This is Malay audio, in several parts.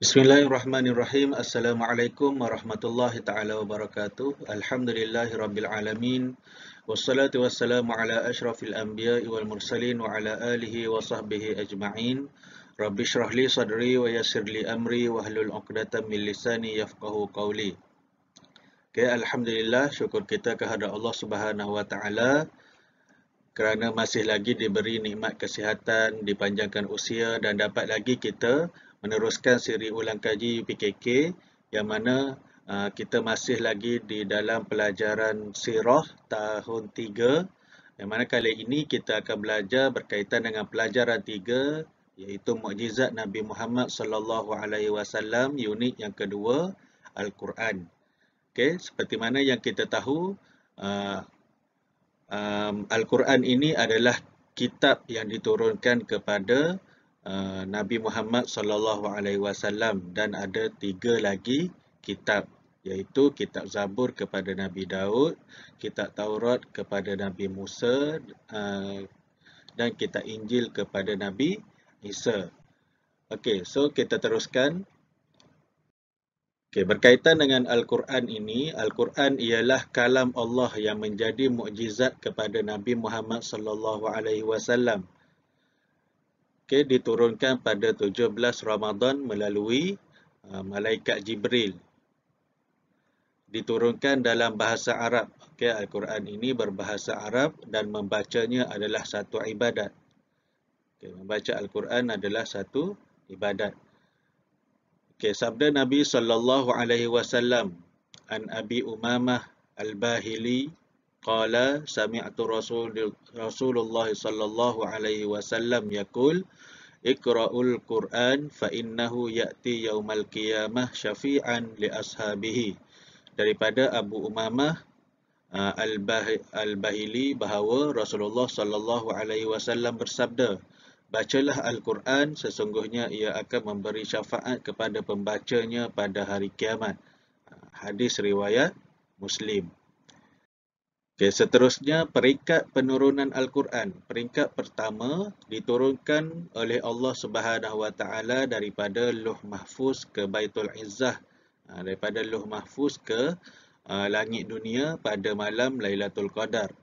Bismillahirrahmanirrahim. Assalamualaikum warahmatullahi taala wabarakatuh. Alhamdulillahi rabbil alamin. Wassalatu wassalamu ala asyrafil anbiya'i wal mursalin wa ala alihi wa sahbihi ajma'in. Rabbi shrah li sadri wa yassir li amri wa hlul 'uqdatam min lisani yafqahu qawli. Okay, alhamdulillah, syukur kita kehadrat Allah Subhanahu wa taala kerana masih lagi diberi nikmat kesihatan, dipanjangkan usia dan dapat lagi kita meneruskan siri ulang kaji UPKK yang mana kita masih lagi di dalam pelajaran sirah tahun 3, yang mana kali ini kita akan belajar berkaitan dengan pelajaran 3 iaitu mukjizat Nabi Muhammad sallallahu alaihi wasallam, unit yang kedua, Al-Quran. Okey, seperti mana yang kita tahu, Al-Quran ini adalah kitab yang diturunkan kepada Nabi Muhammad sallallahu alaihi wasallam dan ada 3 lagi kitab, iaitu kitab Zabur kepada Nabi Daud, kitab Taurat kepada Nabi Musa dan kitab Injil kepada Nabi Isa. Okey, so kita teruskan. Okay, berkaitan dengan Al-Quran ini, Al-Quran ialah kalam Allah yang menjadi mukjizat kepada Nabi Muhammad sallallahu alaihi wasallam. Okay, diturunkan pada 17 Ramadan melalui malaikat Jibril. Diturunkan dalam bahasa Arab. Okay, Al-Quran ini berbahasa Arab dan membacanya adalah satu ibadat. Okay, membaca Al-Quran adalah satu ibadat. Okay, sabda Nabi sallallahu alaihi wasallam an Abi Umamah Al-Bahili qala sami'tu Rasulullah sallallahu alaihi wasallam yaqul iqra'ul Qur'an fa innahu ya'ti yaumal qiyamah syafi'an li ashabihi. Daripada Abu Umamah Al-Bahili bahawa Rasulullah sallallahu alaihi wasallam bersabda, bacalah Al-Quran, sesungguhnya ia akan memberi syafaat kepada pembacanya pada hari kiamat. Hadis riwayat Muslim. Okay, seterusnya peringkat penurunan Al-Quran. Peringkat pertama diturunkan oleh Allah Subhanahu wa taala daripada Lauh Mahfuz ke Baitul Izzah, daripada Lauh Mahfuz ke langit dunia pada malam Lailatul Qadar.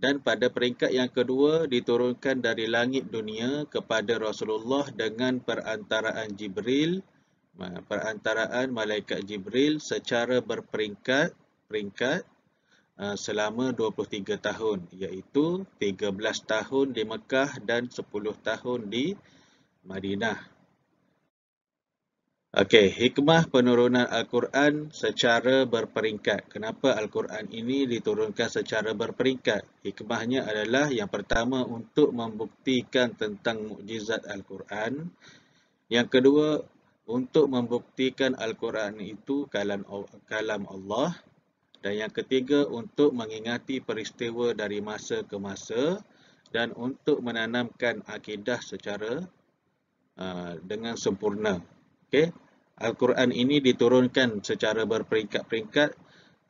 Dan pada peringkat yang kedua diturunkan dari langit dunia kepada Rasulullah dengan perantaraan Jibril, perantaraan malaikat Jibril secara berperingkat selama 23 tahun, iaitu 13 tahun di Mekah dan 10 tahun di Madinah. Okey, hikmah penurunan Al-Quran secara berperingkat. Kenapa Al-Quran ini diturunkan secara berperingkat? Hikmahnya adalah yang pertama untuk membuktikan tentang mukjizat Al-Quran. Yang kedua, untuk membuktikan Al-Quran itu kalam Allah. Dan yang ketiga, untuk mengingati peristiwa dari masa ke masa dan untuk menanamkan akidah secara dengan sempurna. Okay. Al-Quran ini diturunkan secara berperingkat-peringkat,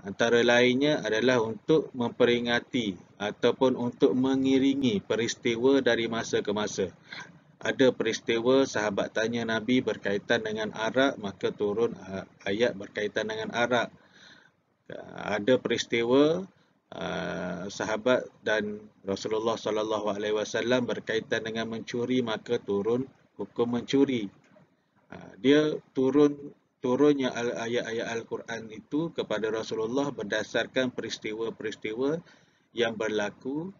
antara lainnya adalah untuk memperingati ataupun untuk mengiringi peristiwa dari masa ke masa. Ada peristiwa sahabat tanya Nabi berkaitan dengan arak, maka turun ayat berkaitan dengan arak. Ada peristiwa sahabat dan Rasulullah sallallahu alaihi wasallam berkaitan dengan mencuri, maka turun hukum mencuri. Dia turunnya ayat-ayat Al-Quran itu kepada Rasulullah berdasarkan peristiwa-peristiwa yang berlaku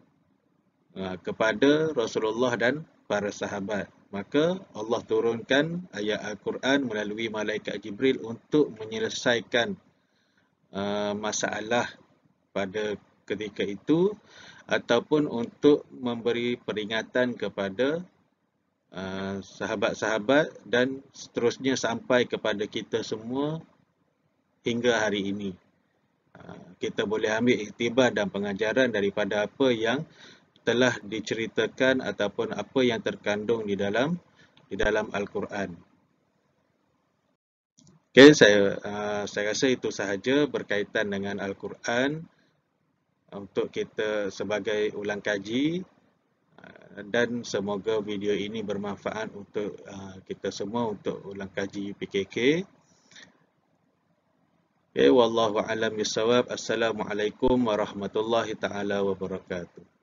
kepada Rasulullah dan para sahabat. Maka Allah turunkan ayat Al-Quran melalui malaikat Jibril untuk menyelesaikan masalah pada ketika itu ataupun untuk memberi peringatan kepada sahabat-sahabat dan seterusnya sampai kepada kita semua hingga hari ini. Kita boleh ambil iktibar dan pengajaran daripada apa yang telah diceritakan ataupun apa yang terkandung di dalam Al-Quran. Okay, saya rasa itu sahaja berkaitan dengan Al-Quran untuk kita sebagai ulang kaji. dan semoga video ini bermanfaat untuk kita semua untuk ulang kaji UPKK. Okay, wallahu a'lam bissawab. Assalamualaikum warahmatullahi taala wabarakatuh.